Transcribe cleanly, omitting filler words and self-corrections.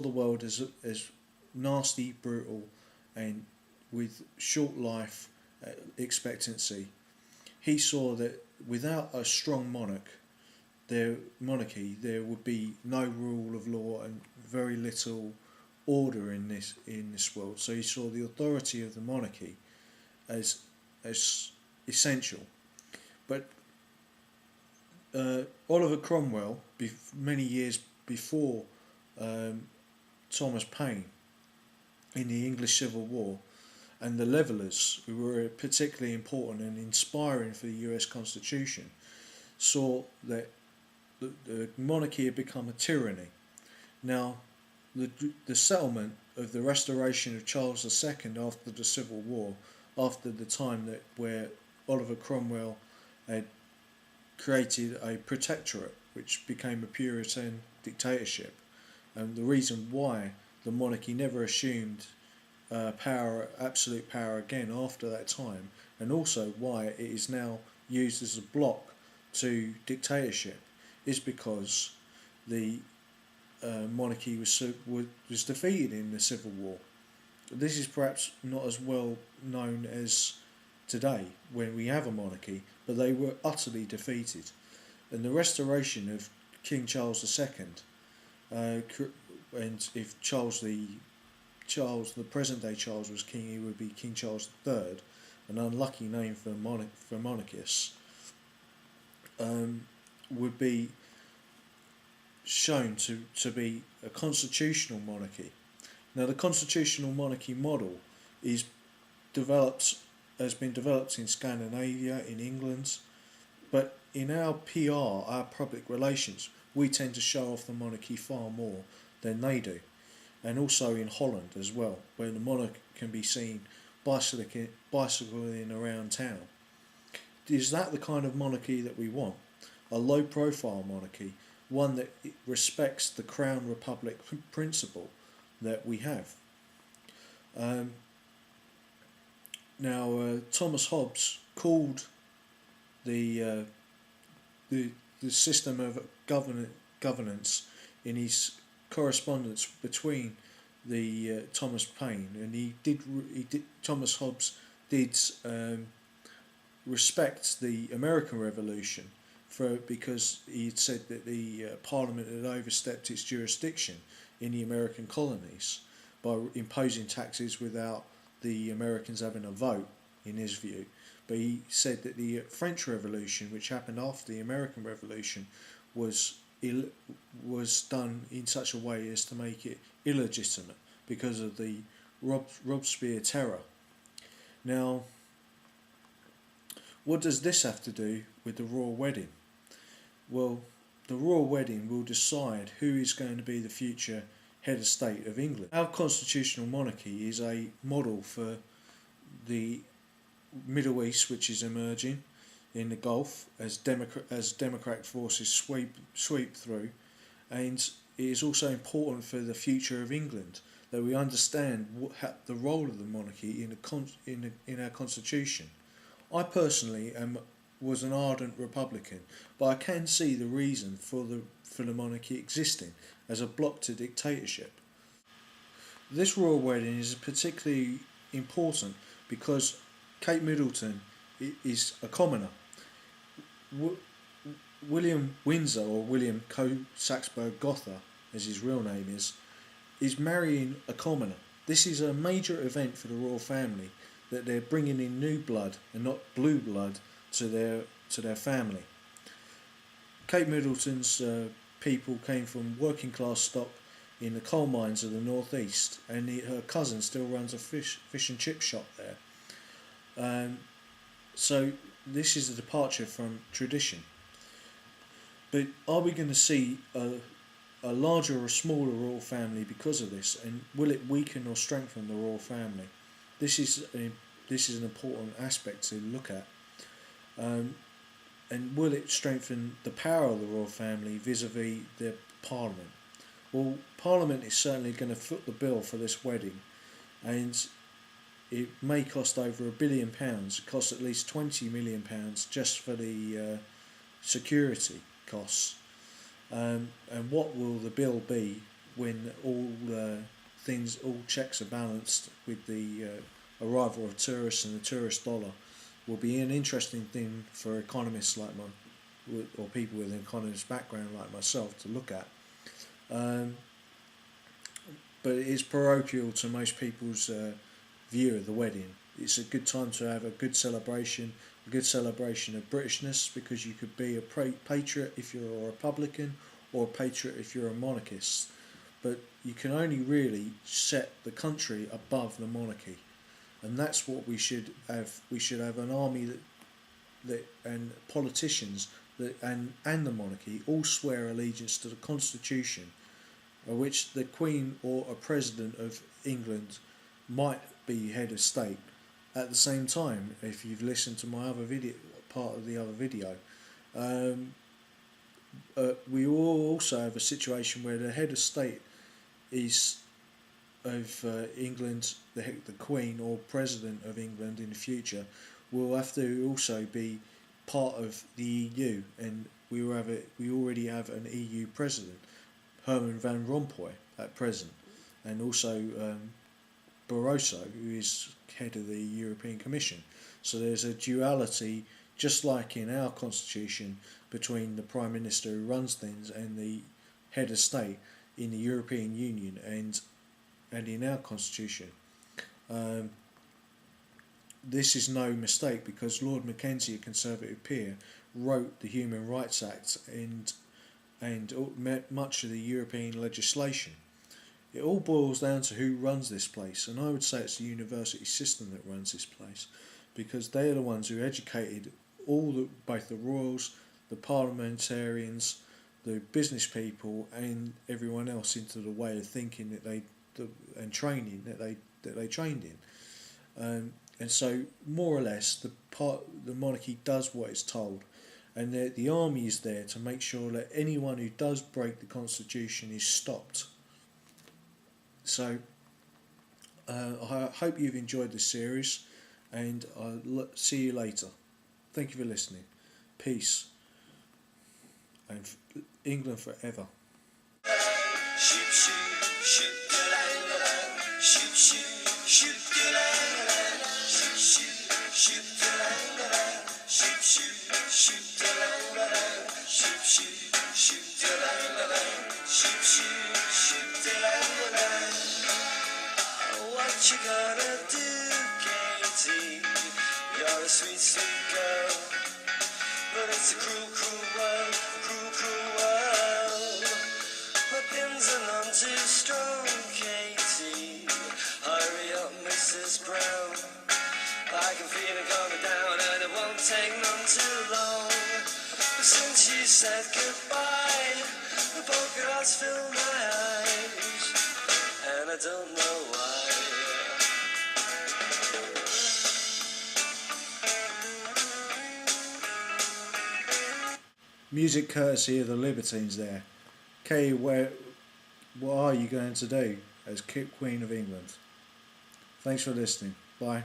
the world as nasty, brutal, and with short life expectancy. He saw that without a strong monarchy, there would be no rule of law and very little order in this world. So he saw the authority of the monarchy as as essential. But Oliver Cromwell, many years before um, Thomas Paine in the English Civil War, and the Levellers, who were particularly important and inspiring for the US Constitution, saw that the monarchy had become a tyranny. Now, the, the settlement of the restoration of Charles II after the Civil War, after the time that where Oliver Cromwell had created a protectorate which became a Puritan dictatorship, and the reason why the monarchy never assumed absolute power again after that time, and also why it is now used as a block to dictatorship, is because the monarchy was defeated in the Civil War. This is perhaps not as well known as today when we have a monarchy, but they were utterly defeated. And the restoration of King Charles II, and if the present day Charles was king, he would be King Charles III, an unlucky name for monarchists, would be shown to be a constitutional monarchy. Now, the constitutional monarchy model is developed has been developed in Scandinavia, in England, but in our PR, our public relations, we tend to show off the monarchy far more than they do, and also in Holland as well, where the monarch can be seen bicycling around town. Is that the kind of monarchy that we want? A low-profile monarchy, one that respects the Crown Republic principle that we have. Um, Thomas Hobbes called the uh, the system of governance in his correspondence between the Thomas Paine, and he did Thomas Hobbes did respect the American Revolution because he had said that the Parliament had overstepped its jurisdiction in the American colonies by imposing taxes without the Americans having a vote, in his view. But he said that the French Revolution, which happened after the American Revolution, was was done in such a way as to make it illegitimate because of the Robespierre terror. Now, what does this have to do with the royal wedding? Well, the royal wedding will decide who is going to be the future head of state of England. Our constitutional monarchy is a model for the Middle East, which is emerging in the Gulf as democratic forces sweep through, and it is also important for the future of England that we understand the role of the monarchy in our constitution. I personally was an ardent Republican, but I can see the reason for the monarchy existing as a block to dictatorship. This royal wedding is particularly important because Kate Middleton is a commoner. William Windsor, or William Saxburg-Gotha, as his real name is marrying a commoner. This is a major event for the royal family, that they're bringing in new blood and not blue blood to their family. Kate Middleton's people came from working class stock in the coal mines of the northeast, and her cousin still runs a fish and chip shop there. So this is a departure from tradition. But are we going to see a larger or smaller royal family because of this, and will it weaken or strengthen the royal family? This is an important aspect to look at. And will it strengthen the power of the royal family vis-a-vis the Parliament? Well, Parliament is certainly going to foot the bill for this wedding, and it may cost over £1 billion. It costs at least £20 million just for the security costs. And what will the bill be when all checks are balanced with the arrival of tourists and the tourist dollar, will be an interesting thing for economists like or people with an economist background like myself to look at. But it is parochial to most people's view of the wedding. It's a good time to have a good celebration of Britishness, because you could be a patriot if you're a Republican, or a patriot if you're a monarchist. But you can only really set the country above the monarchy, and that's what we should have. We should have an army that and politicians and the monarchy all swear allegiance to the Constitution, which the Queen or a President of England might be head of state. At the same time, if you've listened to my other video, part of the other video, we will also have a situation where the head of state is of England, the Queen or President of England in the future, will have to also be part of the EU, and we already have an EU president, Herman Van Rompuy, at present, and also Barroso, who is head of the European Commission. So there's a duality, just like in our constitution, between the Prime Minister who runs things and the head of state in the European Union and in our constitution. This is no mistake, because Lord Mackenzie, a Conservative peer, wrote the Human Rights Act and much of the European legislation. It all boils down to who runs this place, and I would say it's the university system that runs this place, because they are the ones who educated both the royals, the parliamentarians, the business people, and everyone else into the way of thinking and training that they trained in. And so, more or less, the monarchy does what it's told, and the army is there to make sure that anyone who does break the Constitution is stopped. So, I hope you've enjoyed this series, and I'll see you later. Thank you for listening. Peace, and England forever. Shoot, shoot, shoot, shoot, shoot, shoot, shoot, shoot, shoot, shoot, shoot, shoot, shoot, what you gonna do, Katie? You're a sweet, sweet girl, but it's a cruel, cruel world, cruel, cruel world. My pins are none too strong, Katie. Hurry up, Mrs. Brown. I can feel it coming down, and it won't take none too long. But since you said goodbye, the polka dots fill my eyes, and I don't know why. Music courtesy of the Libertines there. Kay, what are you going to do as Queen of England? Thanks for listening. Bye.